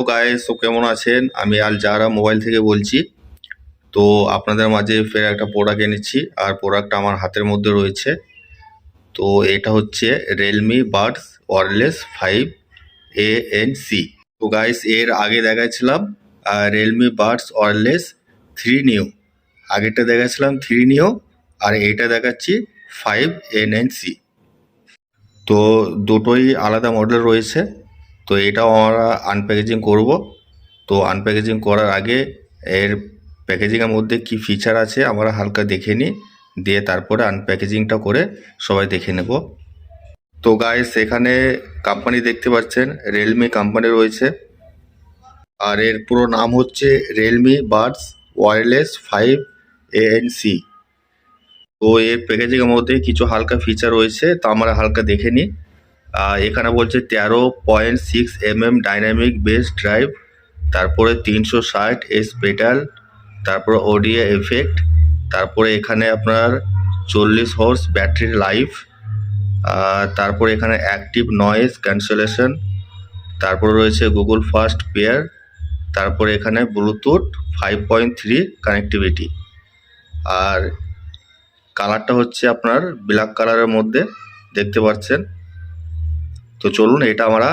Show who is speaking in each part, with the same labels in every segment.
Speaker 1: তো গাইস, তো কেমন আছেন? আমি আল জাহরা মোবাইল থেকে বলছি। তো আপনাদের মাঝে ফের একটা প্রোডাক্ট এনেছি, আর প্রোডাক্টটা আমার হাতের মধ্যে রয়েছে। তো এটা হচ্ছে রিয়েলমি বাডস ওয়্যারলেস 5ANC। তো গাইস, এর আগে দেখাচ্ছিলাম রিয়েলমি বাডস ওয়্যারলেস 3 নিউ। আগেরটা দেখাচ্ছিলাম 3 নিউ, আর এইটা দেখাচ্ছি 5NNC। তো দুটোই আলাদা মডেল রয়েছে। তো এটাও আমরা আনপ্যাকেজিং করব। তো আনপ্যাকেজিং করার আগে এর প্যাকেজিংয়ের মধ্যে কি ফিচার আছে আমরা হালকা দেখে নিই, দিয়ে তারপরে আনপ্যাকেজিংটা করে সবাই দেখে নেব। তো গাইস, এখানে কোম্পানি দেখতে পাচ্ছেন, রিয়েলমি কোম্পানি রয়েছে। আর এর পুরো নাম হচ্ছে রিয়েলমি বাডস ওয়্যারলেস 5ANC। তো এর প্যাকেজিংয়ের মধ্যে কিছু হালকা ফিচার রয়েছে, তা আমরা হালকা দেখে নিই। এখানে বলছে 13.6 mm ডাইনামিক বেস ড্রাইভ, তারপরে 360 পেডাল, তারপরে অডিও এফেক্ট, তারপরে এখানে আপনার 40 হর্স ব্যাটারি লাইফ, তারপরে এখানে অ্যাক্টিভ নয়েজ ক্যান্সেলেশন, তারপরে রয়েছে গুগল ফাস্ট পেয়ার, তারপরে এখানে ব্লুটুথ 5.3 কানেক্টিভিটি। আর কালারটা হচ্ছে আপনার ব্ল্যাক কালারের মধ্যে দেখতে পাচ্ছেন। তো চলুন এটা আমরা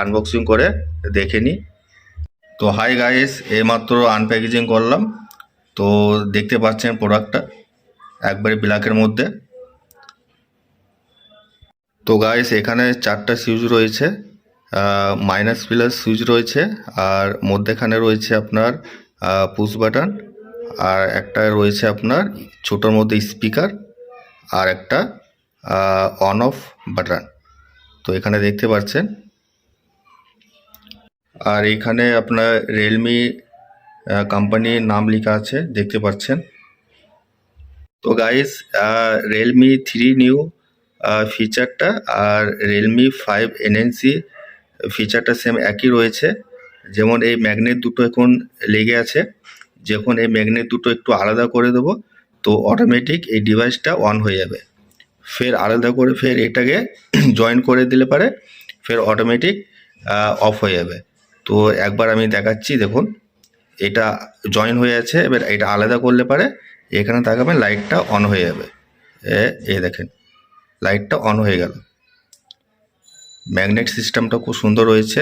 Speaker 1: আনবক্সিং করে দেখে নিই। তো হাই গাইস, এইমাত্র আনপ্যাকেজিং করলাম। তো দেখতে পাচ্ছেন প্রোডাক্টটা একবারে ব্ল্যাকের মধ্যে। তো গাইস, এখানে 4টা সুইচ রয়েছে, মাইনাস প্লাস সুইচ রয়েছে, আর মধ্যেখানে রয়েছে আপনার পুশ বাটন, আর একটা রয়েছে আপনার ছোটোর মধ্যে স্পিকার, আর একটা অন অফ বাটন। তো এখানে দেখতে পাচ্ছেন। আর এখানে আপনার রিয়েলমি কোম্পানির নাম লেখা আছে দেখতে পাচ্ছেন। তো গাইস, রিয়েলমি 3 নিউ ফিচারটা আর রিয়েলমি 5NNC ফিচারটা সেম একই রয়েছে। যেমন এই ম্যাগনেট দুটো এখন লেগে আছে, যখন এই ম্যাগনেট দুটো একটু আলাদা করে দেবো তো অটোমেটিক এই ডিভাইসটা অন হয়ে যাবে। ফের আলাদা করে ফের এটাকে জয়েন করে দিলে পারে ফের অটোমেটিক অফ হয়ে যাবে। তো একবার আমি দেখাচ্ছি, দেখুন এটা জয়েন হয়ে আছে। এবার এটা আলাদা করলে পারে এখানে তাকাবেন লাইটটা অন হয়ে যাবে। এ দেখেন লাইটটা অন হয়ে গেল। ম্যাগনেট সিস্টেমটা খুব সুন্দর রয়েছে,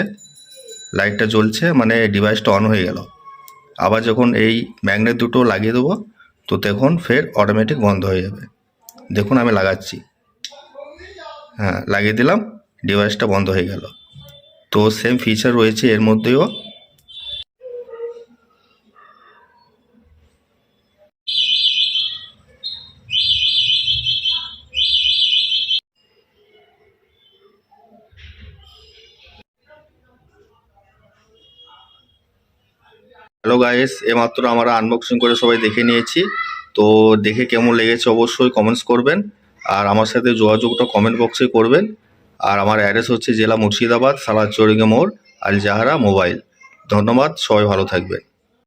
Speaker 1: লাইটটা জ্বলছে মানে ডিভাইসটা অন হয়ে গেল। আবার যখন এই ম্যাগনেট দুটো লাগিয়ে দেবো তো দেখুন ফের অটোমেটিক বন্ধ হয়ে যাবে। দেখুন আমি লাগাচ্ছি, হ্যাঁ লাগিয়ে দিলাম, ডিভাইসটা বন্ধ হয়ে গেল। তো সেম ফিচার রয়েছে এর মধ্যেও। হ্যালো গাইস, এইমাত্র আমরা আনবক্সিং করে সবাই দেখে নিয়েছি। তো দেখে কেমন লেগেছে অবশ্যই কমেন্টস করবেন, আর আমার সাথে যোগাযোগটা কমেন্ট বক্সে করবেন। আর আমার অ্যাড্রেস হচ্ছে জেলা মুর্শিদাবাদ, সালাদ চৌরিঙ্গা মোড়, আল জাহরা মোবাইল। ধন্যবাদ, সবাই ভালো থাকবেন।